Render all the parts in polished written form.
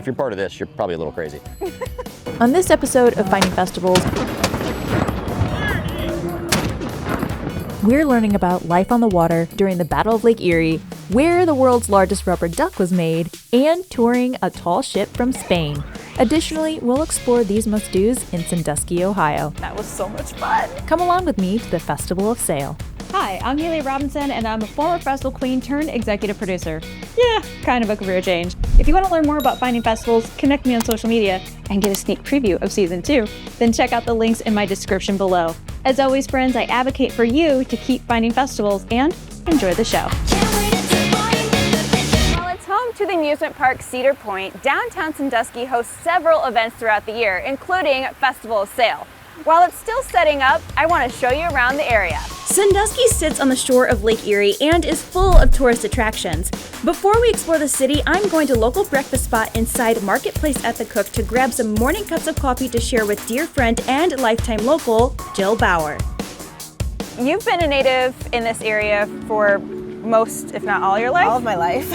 if you're part of this, you're probably a little crazy. On this episode of Finding Festivals, we're learning about life on the water during the Battle of Lake Erie, where the world's largest rubber duck was made, and touring a tall ship from Spain. Additionally, we'll explore these must-dos in Sandusky, Ohio. That was so much fun. Come along with me to the Festival of Sail. Hi, I'm Haylie Robinson, and I'm a former festival queen turned executive producer. Yeah, kind of a career change. If you want to learn more about Finding Festivals, connect me on social media, and get a sneak preview of Season 2, then check out the links in my description below. As always, friends, I advocate for you to keep finding festivals and enjoy the show. While it's home to the amusement park Cedar Point, downtown Sandusky hosts several events throughout the year, including Festival of Sail. While it's still setting up, I want to show you around the area. Sandusky sits on the shore of Lake Erie and is full of tourist attractions. Before we explore the city, I'm going to local breakfast spot inside Marketplace at the Cook to grab some morning cups of coffee to share with dear friend and lifetime local, Jill Bauer. You've been a native in this area for most, if not all your life? All of my life.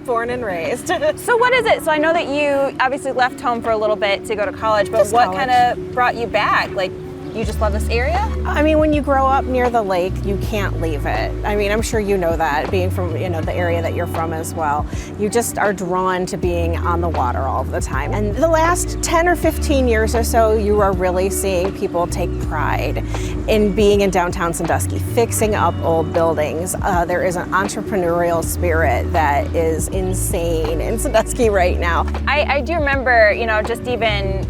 Born and raised. So what is it? So I know that you obviously left home for a little bit to go to college, but what kind of brought you back? Like, you just love this area? I mean, when you grow up near the lake, you can't leave it. I mean, I'm sure you know that, being from, the area that you're from as well. You just are drawn to being on the water all the time. And the last 10 or 15 years or so, you are really seeing people take pride in being in downtown Sandusky, fixing up old buildings. There is an entrepreneurial spirit that is insane in Sandusky right now. I do remember, just even,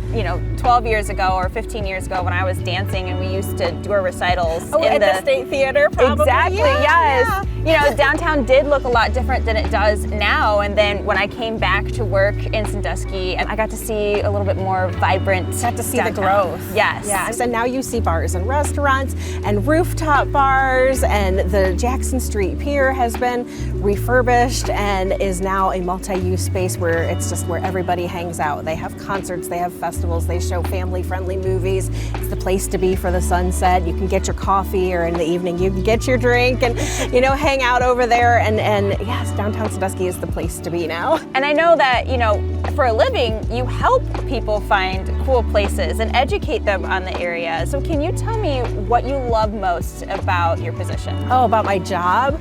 12 years ago or 15 years ago when I was dancing and we used to do our recitals in the State Theater, probably. Exactly, yes. Yeah. Downtown did look a lot different than it does now, and then when I came back to work in Sandusky, I got to see a little bit more vibrant Got to see downtown. the growth. Yes. And now you see bars and restaurants and rooftop bars, and the Jackson Street Pier has been refurbished and is now a multi-use space where it's just where everybody hangs out. They have concerts, they have festivals, they show family-friendly movies. It's the place to be for the sunset. You can get your coffee, or in the evening you can get your drink and hang out over there, and yes, downtown Sandusky is the place to be now. And I know that for a living you help people find cool places and educate them on the area. So can you tell me what you love most about your position? Oh, about my job?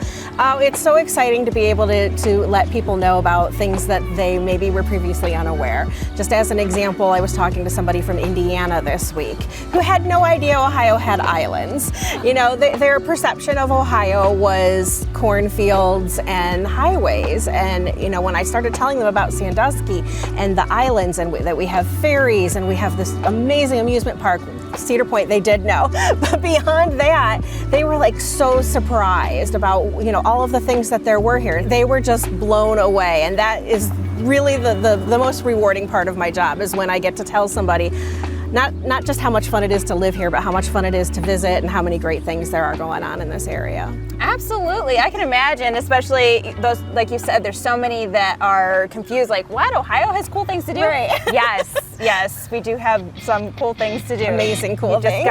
It's so exciting to be able to let people know about things that they maybe were previously unaware. Just as an example, I was talking to somebody from Indiana this week who had no idea Ohio had islands. Their perception of Ohio was cornfields and highways. And, when I started telling them about Sandusky and the islands, and that we have ferries and we have this amazing amusement park, Cedar Point, they did know. But beyond that, they were like so surprised about, all of the things that there were here. They were just blown away. And that is really the most rewarding part of my job, is when I get to tell somebody not just how much fun it is to live here, but how much fun it is to visit and how many great things there are going on in this area. Absolutely. I can imagine, especially those, like you said, there's so many that are confused, like, what? Ohio has cool things to do? Right. Yes, we do have some cool things to do. Amazing cool things.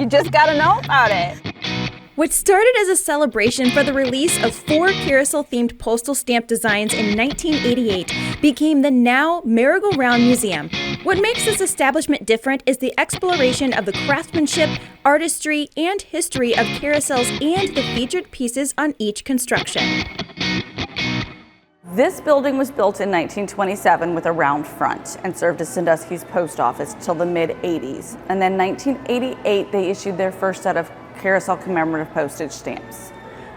You just gotta know about it. What started as a celebration for the release of 4 carousel-themed postal stamp designs in 1988 became the Nao Merry-Go-Round Museum. What makes this establishment different is the exploration of the craftsmanship, artistry, and history of carousels and the featured pieces on each construction. This building was built in 1927 with a round front and served as Sandusky's post office till the mid-80s. And then 1988, they issued their first set of carousel commemorative postage stamps.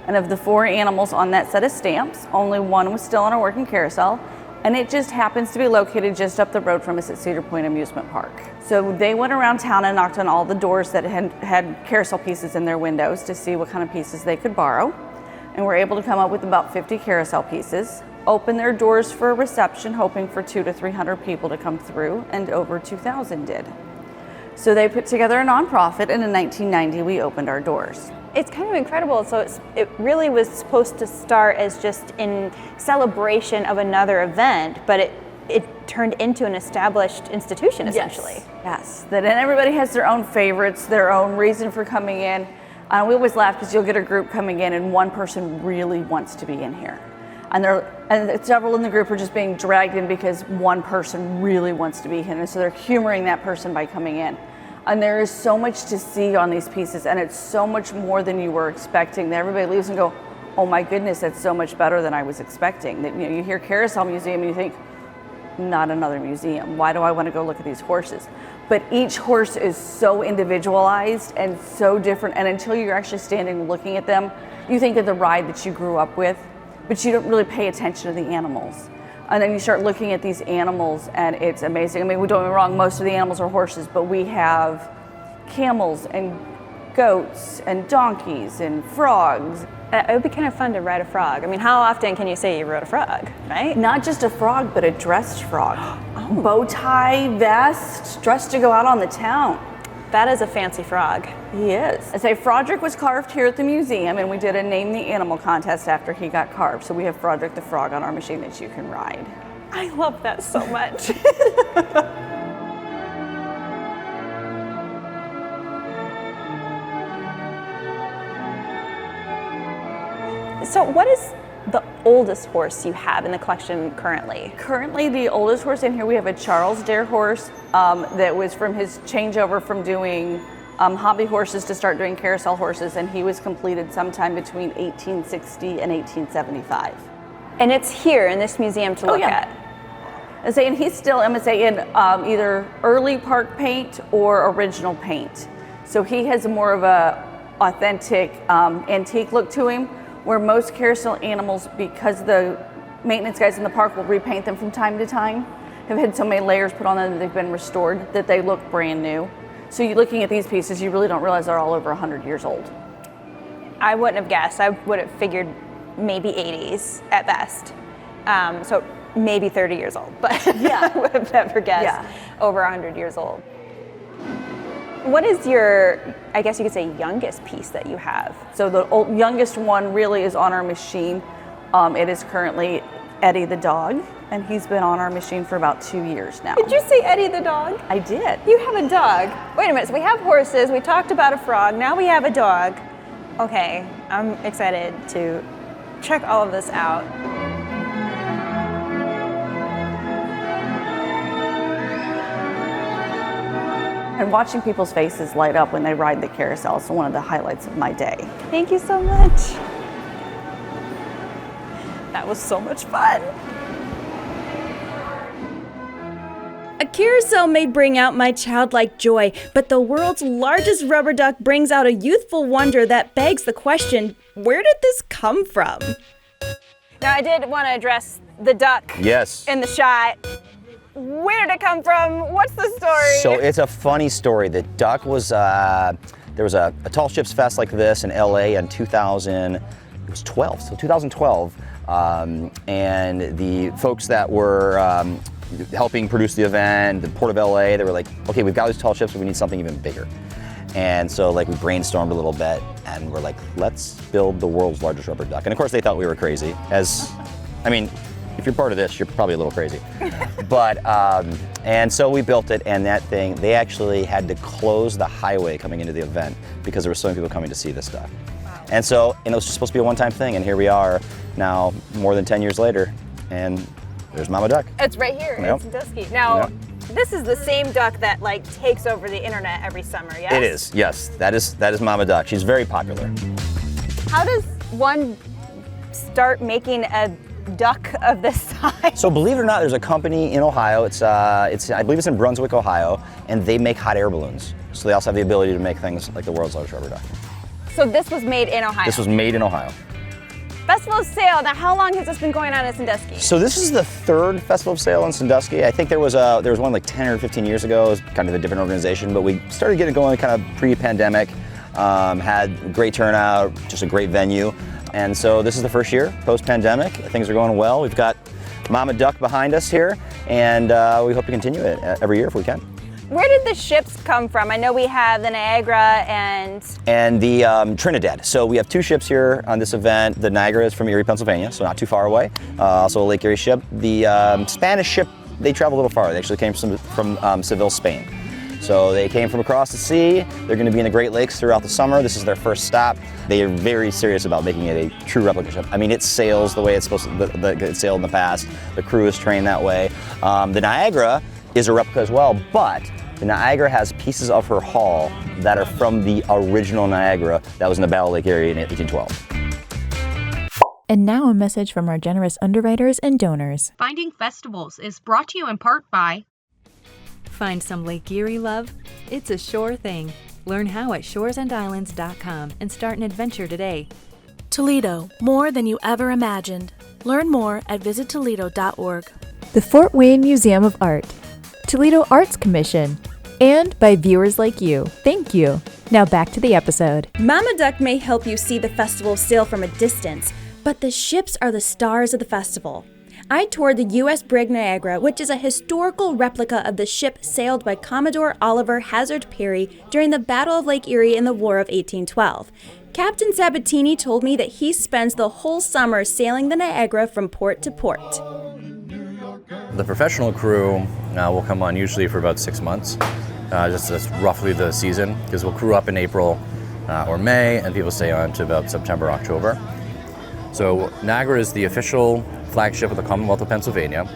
And of the 4 animals on that set of stamps, only one was still on a working carousel, and it just happens to be located just up the road from us at Cedar Point Amusement Park. So they went around town and knocked on all the doors that had carousel pieces in their windows to see what kind of pieces they could borrow, and were able to come up with about 50 carousel pieces, open their doors for a reception, hoping for 200 to 300 people to come through, and over 2,000 did. So they put together a nonprofit, and in 1990 we opened our doors. It's kind of incredible. So it really was supposed to start as just in celebration of another event, but it turned into an established institution essentially. Yes. And everybody has their own favorites, their own reason for coming in. We always laugh because you'll get a group coming in and one person really wants to be in here. And several in the group are just being dragged in because one person really wants to be in, and so they're humoring that person by coming in. And there is so much to see on these pieces, and it's so much more than you were expecting, that everybody leaves and go, oh my goodness, that's so much better than I was expecting. That, you hear Carousel Museum and you think, not another museum. Why do I want to go look at these horses? But each horse is so individualized and so different, and until you're actually standing looking at them, you think of the ride that you grew up with, but you don't really pay attention to the animals. And then you start looking at these animals and it's amazing. I mean, don't get me wrong, most of the animals are horses, but we have camels and goats and donkeys and frogs. It would be kind of fun to ride a frog. I mean, how often can you say you rode a frog, right? Not just a frog, but a dressed frog. Bow tie, vest, dressed to go out on the town. That is a fancy frog. He is. I say Froderick was carved here at the museum, and we did a Name the Animal contest after he got carved. So we have Froderick the frog on our machine that you can ride. I love that so much. So what is the oldest horse you have in the collection currently? Currently, the oldest horse in here, we have a Charles Dare horse that was from his changeover from doing hobby horses to start doing carousel horses, and he was completed sometime between 1860 and 1875. And it's here in this museum to look at. And he's still MSA in either early park paint or original paint. So he has more of a authentic antique look to him, where most carousel animals, because the maintenance guys in the park will repaint them from time to time, have had so many layers put on them that they've been restored that they look brand new. So you're looking at these pieces, you really don't realize they're all over 100 years old. I wouldn't have guessed. I would have figured maybe 80s at best. So maybe 30 years old, but I would have never guessed over 100 years old. What is your, I guess you could say, youngest piece that you have? So the youngest one really is on our machine. It is currently Eddie the dog, and he's been on our machine for about 2 years now. Did you say Eddie the dog? I did. You have a dog. Wait a minute, so we have horses, we talked about a frog, now we have a dog. Okay, I'm excited to check all of this out. And watching people's faces light up when they ride the carousel is one of the highlights of my day. Thank you so much. That was so much fun. A carousel may bring out my childlike joy, but the world's largest rubber duck brings out a youthful wonder that begs the question, where did this come from? Now, I did want to address the duck in the shot. Where did it come from? What's the story? So it's a funny story. The duck was, there was a Tall Ships Fest like this in LA in 2012. And the folks that were helping produce the event, the Port of LA, they were like, okay, we've got these tall ships, but we need something even bigger. And so like we brainstormed a little bit and we're like, let's build the world's largest rubber duck. And of course they thought we were crazy, if you're part of this, you're probably a little crazy. But, and so we built it, and that thing, they actually had to close the highway coming into the event because there were so many people coming to see this stuff. Wow. And so, and it was just supposed to be a one-time thing, and here we are now, more than 10 years later, and there's Mama Duck. It's right here in Sandusky. Now, this is the same duck that like takes over the internet every summer, yes? It is, yes. That is Mama Duck. She's very popular. How does one start making a duck of this size? So believe it or not, there's a company in Ohio. It's I believe it's in Brunswick, Ohio, and they make hot air balloons. So they also have the ability to make things like the world's largest rubber duck. So this was made in Ohio? This was made in Ohio. Festival of Sail. Now, how long has this been going on in Sandusky? So this is the third Festival of Sail in Sandusky. I think there was one like 10 or 15 years ago. It was kind of a different organization, but we started getting going kind of pre-pandemic. Had great turnout, just a great venue. And so this is the first year post-pandemic. Things are going well. We've got Mama Duck behind us here, and we hope to continue it every year if we can. Where did the ships come from? I know we have the Niagara and the Trinidad. So we have two ships here on this event. The Niagara is from Erie, Pennsylvania, so not too far away. Also a Lake Erie ship. The Spanish ship, they travel a little far. They actually came from Seville, Spain. So they came from across the sea. They're going to be in the Great Lakes throughout the summer. This is their first stop. They are very serious about making it a true replica ship. I mean, it sails the way it's supposed to. It sailed in the past. The crew is trained that way. The Niagara is a replica as well, but the Niagara has pieces of her hull that are from the original Niagara that was in the Battle of Lake Erie in 1812. And now a message from our generous underwriters and donors. Finding Festivals is brought to you in part by Find some Lake Erie love? It's a sure thing. Learn how at shoresandislands.com and start an adventure today. Toledo, more than you ever imagined. Learn more at visittoledo.org. The Fort Wayne Museum of Art, Toledo Arts Commission, and by viewers like you. Thank you. Now back to the episode. Mama Duck may help you see the festival sail from a distance, but the ships are the stars of the festival. I toured the U.S. Brig Niagara, which is a historical replica of the ship sailed by Commodore Oliver Hazard Perry during the Battle of Lake Erie in the War of 1812. Captain Sabatini told me that he spends the whole summer sailing the Niagara from port to port. The professional crew will come on usually for about 6 months. That's roughly the season, because we'll crew up in April or May, and people stay on to about September, October. So Niagara is the official flagship of the Commonwealth of Pennsylvania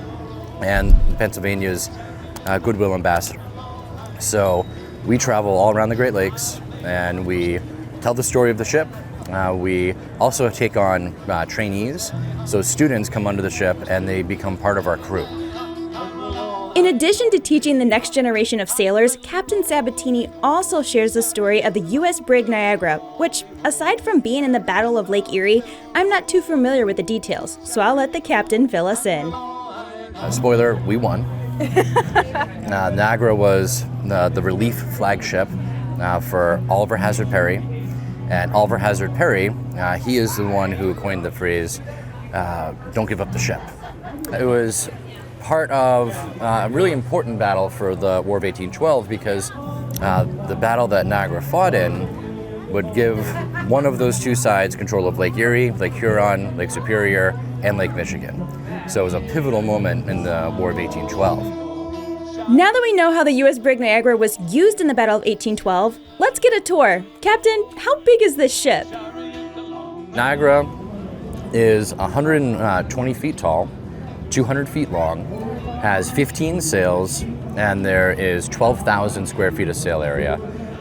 and Pennsylvania's Goodwill Ambassador. So we travel all around the Great Lakes and we tell the story of the ship. We also take on trainees. So students come onto the ship and they become part of our crew. In addition to teaching the next generation of sailors, Captain Sabatini also shares the story of the U.S. Brig Niagara, which, aside from being in the Battle of Lake Erie, I'm not too familiar with the details, so I'll let the captain fill us in. Spoiler, we won. Niagara was the relief flagship for Oliver Hazard Perry. And Oliver Hazard Perry, he is the one who coined the phrase, "Don't give up the ship." It was part of a really important battle for the War of 1812 because the battle that Niagara fought in would give one of those two sides control of Lake Erie, Lake Huron, Lake Superior, and Lake Michigan. So it was a pivotal moment in the War of 1812. Now that we know how the U.S. Brig Niagara was used in the Battle of 1812, let's get a tour. Captain, how big is this ship? Niagara is 120 feet tall, 200 feet long, has 15 sails, and there is 12,000 square feet of sail area,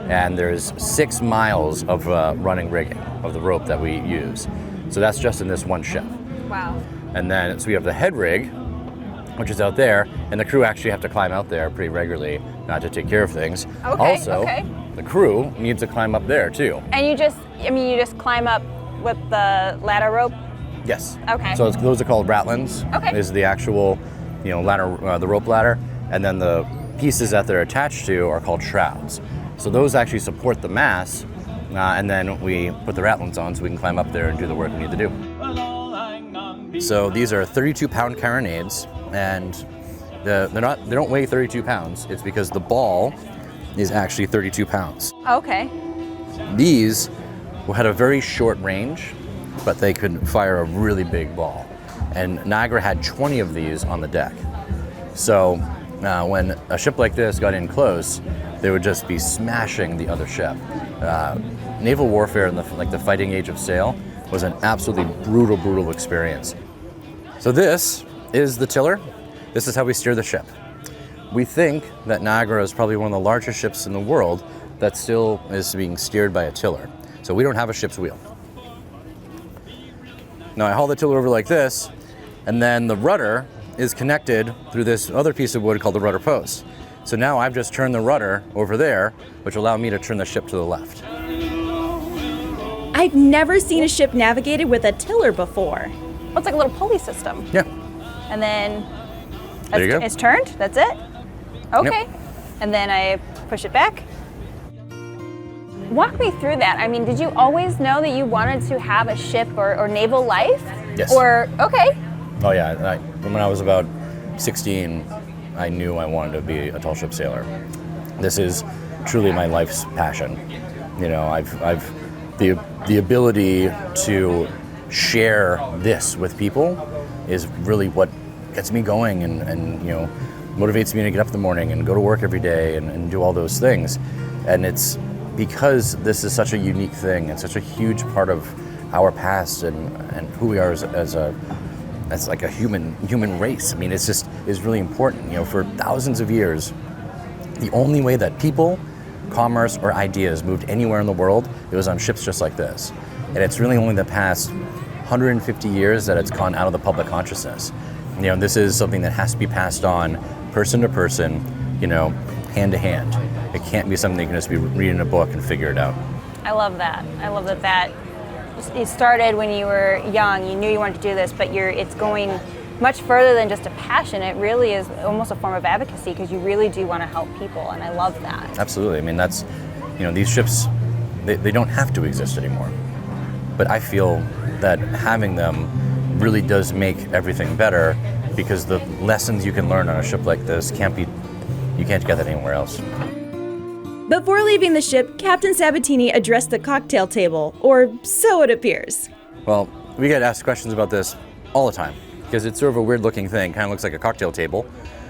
and there's 6 miles of running rigging of the rope that we use. So that's just in this one ship. Wow. And then, so we have the head rig, which is out there, and the crew actually have to climb out there pretty regularly to take care of things. Also, the crew needs to climb up there too. And you just climb up with the ladder rope? Yes. Okay. So those are called ratlins. Okay. Is the actual, ladder, the rope ladder, and then the pieces that they're attached to are called shrouds. So those actually support the mast, and then we put the ratlins on so we can climb up there and do the work we need to do. So these are 32-pound carronades, and they don't weigh 32 pounds. It's because the ball is actually 32 pounds. Okay. These had a very short range, but they could fire a really big ball. And Niagara had 20 of these on the deck. So when a ship like this got in close, they would just be smashing the other ship. Naval warfare in the fighting age of sail was an absolutely brutal experience. So this is the tiller. This is how we steer the ship. We think that Niagara is probably one of the largest ships in the world that still is being steered by a tiller. So we don't have a ship's wheel. Now I haul the tiller over like this, and then the rudder is connected through this other piece of wood called the rudder post. So now I've just turned the rudder over there, which will allow me to turn the ship to the left. I've never seen a ship navigated with a tiller before. Well, it's like a little pulley system. Yeah. And then There you go. It's turned, that's it? Okay. Yep. And then I push it back. Walk me through that. I mean, did you always know that you wanted to have a ship or naval life? Yes. Or, okay. Oh yeah, when I was about 16, I knew I wanted to be a tall ship sailor. This is truly my life's passion. I've the ability to share this with people is really what gets me going and you know, motivates me to get up in the morning and go to work every day and do all those things. And it's because this is such a unique thing and such a huge part of our past and who we are as like a human race. I mean, it's really important. You know, for thousands of years, the only way that people, commerce, or ideas moved anywhere in the world, it was on ships just like this. And it's really only the past 150 years that it's gone out of the public consciousness. You know, this is something that has to be passed on person to person, you know, hand to hand. It can't be something you can just be reading a book and figure it out. I love that. I love that it started when you were young. You knew you wanted to do this, but it's going much further than just a passion. It really is almost a form of advocacy because you really do want to help people, and I love that. Absolutely. I mean, that's, you know, these ships, they don't have to exist anymore. But I feel that having them really does make everything better because the lessons you can learn on a ship like this you can't get that anywhere else. Before leaving the ship, Captain Sabatini addressed the cocktail table, or so it appears. Well, we get asked questions about this all the time because it's sort of a weird looking thing, kind of looks like a cocktail table.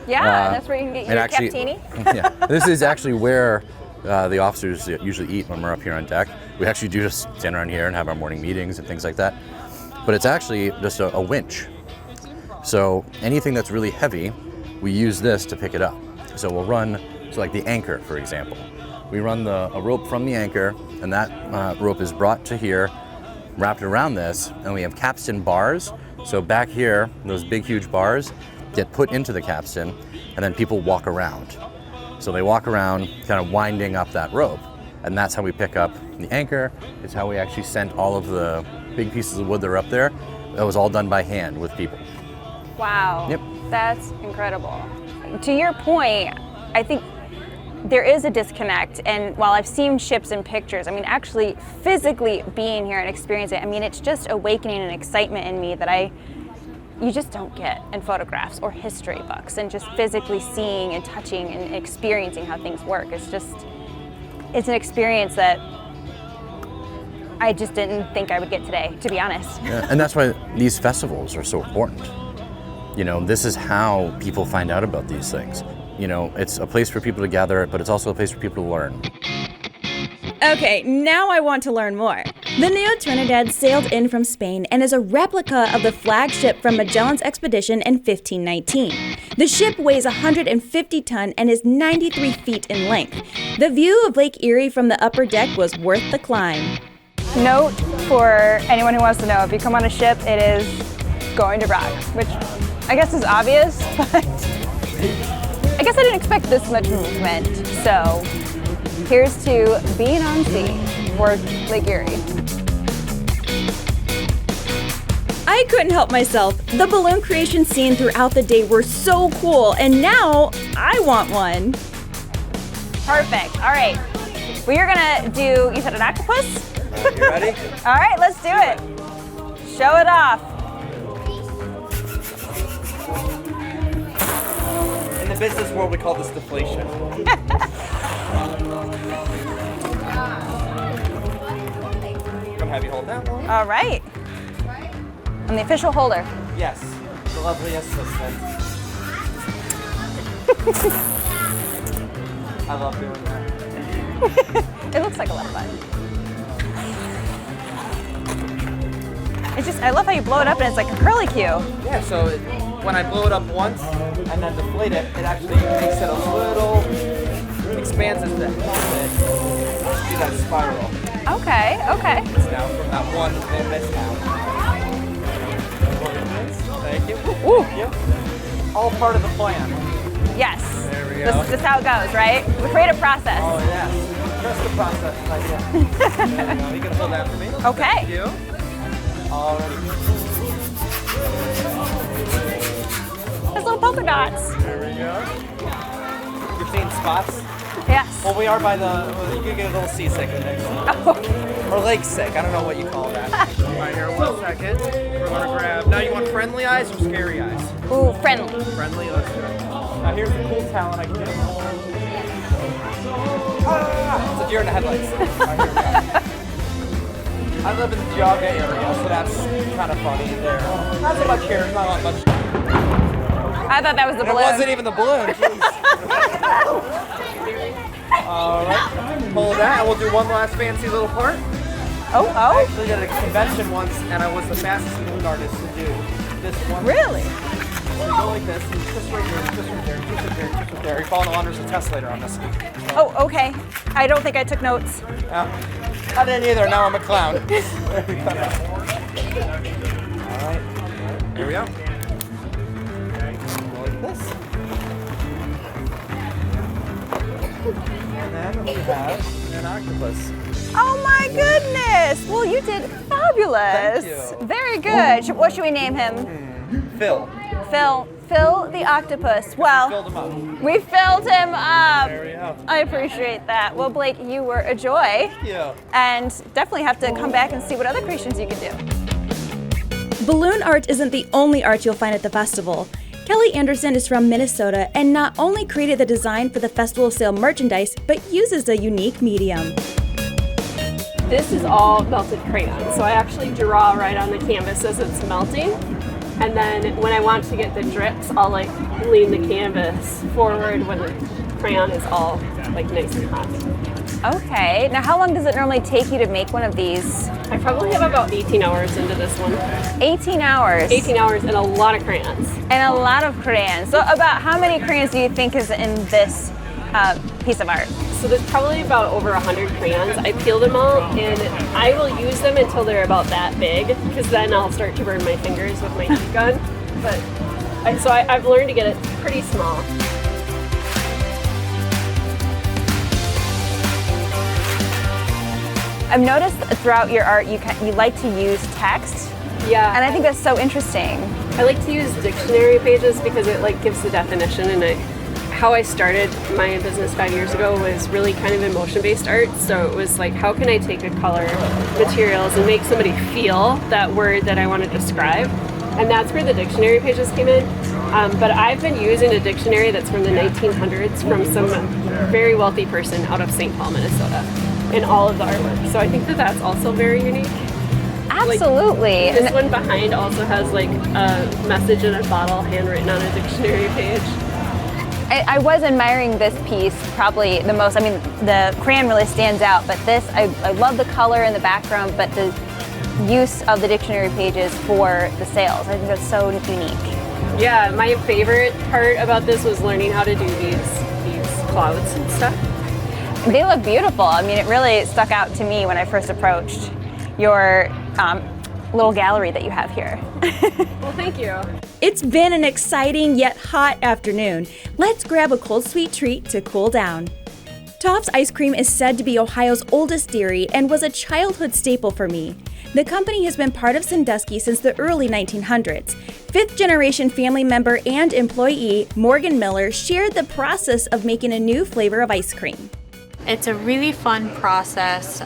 Yeah, that's where you can get your captini. Yeah, this is actually where the officers usually eat when we're up here on deck. We actually do just stand around here and have our morning meetings and things like that. But it's actually just a winch. So anything that's really heavy, we use this to pick it up. So we'll run, like the anchor, for example. We run a rope from the anchor, and that rope is brought to here, wrapped around this, and we have capstan bars. So back here, those big, huge bars get put into the capstan, and then people walk around. So they walk around, kind of winding up that rope, and that's how we pick up the anchor. It's how we actually sent all of the big pieces of wood that are up there. That was all done by hand with people. Wow. Yep. That's incredible. To your point, I think there is a disconnect, and while I've seen ships in pictures, I mean, actually physically being here and experiencing it, I mean, it's just awakening an excitement in me that you just don't get in photographs or history books, and just physically seeing and touching and experiencing how things work. It's an experience that I just didn't think I would get today, to be honest. Yeah, and that's why these festivals are so important. You know, this is how people find out about these things. You know, it's a place for people to gather, but it's also a place for people to learn. Okay, now I want to learn more. The Nao Trinidad sailed in from Spain and is a replica of the flagship from Magellan's expedition in 1519. The ship weighs 150 tons and is 93 feet in length. The view of Lake Erie from the upper deck was worth the climb. Note for anyone who wants to know, if you come on a ship, it is going to rock, which I guess is obvious, but I guess I didn't expect this much movement. So here's to being on sea for Lake Erie. I couldn't help myself. The balloon creation scene throughout the day were so cool, and now I want one. Perfect. All right. We are gonna do, you said an octopus? You ready? All right, let's do it. Show it off. In the business world, we call this deflation. Gonna have you hold that one. All right. I'm the official holder. Yes, the lovely assistant. I love doing that. It looks like a lot of fun. I love how you blow it up and it's like a curlicue. Yeah, so when I blow it up once and then deflate it, it actually makes it a little, expands it to do that spiral. Okay. It's now from that one mishap. Thank you. Ooh. Thank you. All part of the plan. Yes. There we go. This is how it goes, right? We create a process. Oh, yes. Trust the process, my dear. There we go. You can hold that for me. Okay. Thank you. Alrighty. There's little polka dots. There we go. You're seeing spots? Yes. Well, we are by you could get a little seasick in there. Oh. Or lake sick. I don't know what you call that. Right here, 1 second. We're going to grab. Now, you want friendly eyes or scary eyes? Ooh, friendly. Friendly, let's do it. Now, here's the cool talent I can do. It's a deer in the headlights. Right, here we go. I live in the Niagara area, so that's kind of funny there. Not so much here, not much. I thought that was the balloon. It wasn't even the balloon. All right, pull that, and we'll do one last fancy little part. I actually did a convention once, and I was the fastest balloon artist to do this one. Really? So you go like this, and just right here, just right there, just right there, just right there. You follow along, there's a test later on this. Oh, okay. I don't think I took notes. I didn't either, now I'm a clown. There we go. All right, here we go. Go like this. And then we have an octopus. Oh my goodness! Well, you did fabulous. Thank you. Very good. What should we name him? Phil. Phil the octopus. Well, Filled him up. we filled him up. There we go. I appreciate that. Well, Blake, you were a joy. Thank you. And definitely have to come back and see what other creations you can do. Balloon art isn't the only art you'll find at the festival. Kelly Anderson is from Minnesota and not only created the design for the festival sale merchandise, but uses a unique medium. This is all melted crayon, so I actually draw right on the canvas as it's melting. And then when I want to get the drips, I'll like lean the canvas forward when the crayon is all like nice and hot. Okay, now how long does it normally take you to make one of these? I probably have about 18 hours into this one. 18 hours? 18 hours and a lot of crayons. And a lot of crayons. So about how many crayons do you think is in this piece of art? So there's probably about over 100 crayons. I peel them all and I will use them until they're about that big, because then I'll start to burn my fingers with my heat gun. But I've learned to get it pretty small. I've noticed throughout your art you like to use text. Yeah. And I think that's so interesting. I like to use dictionary pages because it like gives the definition, and how I started my business 5 years ago was really kind of emotion-based art. So it was like, how can I take a color, materials, and make somebody feel that word that I want to describe? And that's where the dictionary pages came in. But I've been using a dictionary that's from the 1900s from some very wealthy person out of St. Paul, Minnesota, in all of the artwork. So I think that that's also very unique. Absolutely. Like, this one behind also has like a message in a bottle handwritten on a dictionary page. I was admiring this piece probably the most. I mean, the crayon really stands out, but this, I love the color in the background, but the use of the dictionary pages for the sails, I think that's so unique. Yeah, my favorite part about this was learning how to do these clouds and stuff. They look beautiful. I mean, it really stuck out to me when I first approached your little gallery that you have here. Well, thank you. It's been an exciting yet hot afternoon. Let's grab a cold sweet treat to cool down. Toft's ice cream is said to be Ohio's oldest dairy and was a childhood staple for me. The company has been part of Sandusky since the early 1900s. Fifth-generation family member and employee Morgan Miller shared the process of making a new flavor of ice cream. It's a really fun process,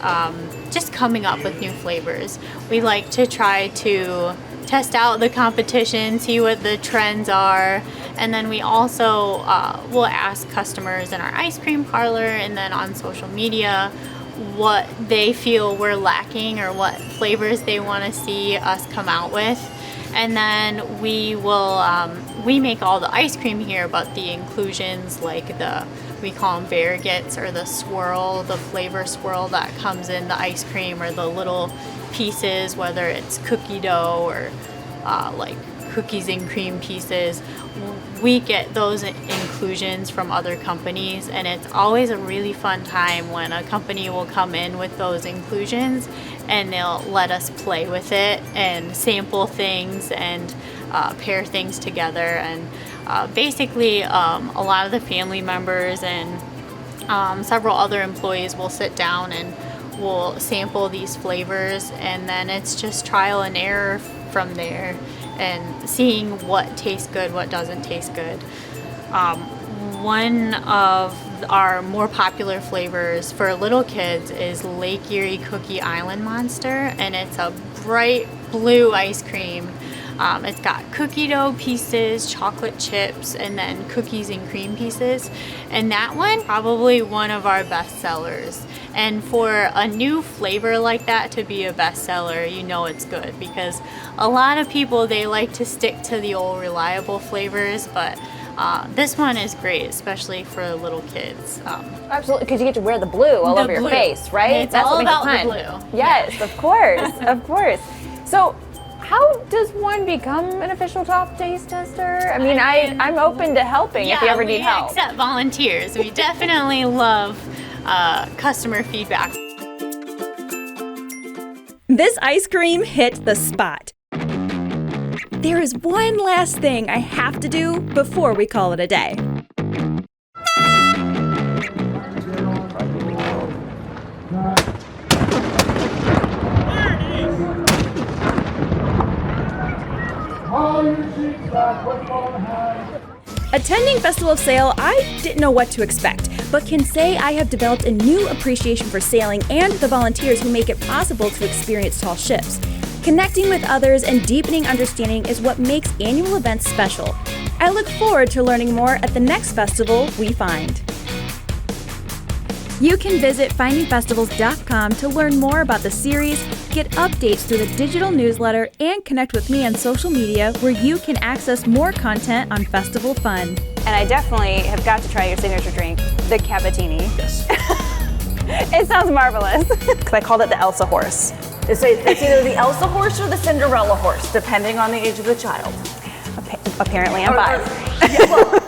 just coming up with new flavors. We like to try to test out the competition, see what the trends are, and then we also will ask customers in our ice cream parlor and then on social media what they feel we're lacking or what flavors they want to see us come out with. And then we will, we make all the ice cream here, but the inclusions like we call them variegates, or the swirl, the flavor swirl that comes in the ice cream, or the little pieces, whether it's cookie dough or like cookies and cream pieces. We get those inclusions from other companies, and it's always a really fun time when a company will come in with those inclusions and they'll let us play with it and sample things and pair things together. And basically a lot of the family members and several other employees will sit down and we'll sample these flavors, and then it's just trial and error from there and seeing what tastes good, what doesn't taste good. One of our more popular flavors for little kids is Lake Erie Cookie Island Monster, and it's a bright blue ice cream It's got cookie dough pieces, chocolate chips, and then cookies and cream pieces. And that one, probably one of our best sellers. And for a new flavor like that to be a bestseller, you know it's good, because a lot of people, they like to stick to the old reliable flavors, but this one is great, especially for little kids. Absolutely, because you get to wear the blue all over your face, right? It's all about the blue. Yes, of course, of course. So, how does one become an official Toft taste tester? I mean, I'm open to helping if you ever need help. We accept volunteers. We definitely love customer feedback. This ice cream hit the spot. There is one last thing I have to do before we call it a day. Attending Festival of Sail, I didn't know what to expect, but can say I have developed a new appreciation for sailing and the volunteers who make it possible to experience tall ships. Connecting with others and deepening understanding is what makes annual events special. I look forward to learning more at the next festival we find. You can visit findingfestivals.com to learn more about the series, get updates through the digital newsletter, and connect with me on social media where you can access more content on festival fun. And I definitely have got to try your signature drink, the Cavatini. Yes. It sounds marvelous. Because I called it the Elsa horse. It's either the Elsa horse or the Cinderella horse, depending on the age of the child. Apparently I'm 5. Yeah, well,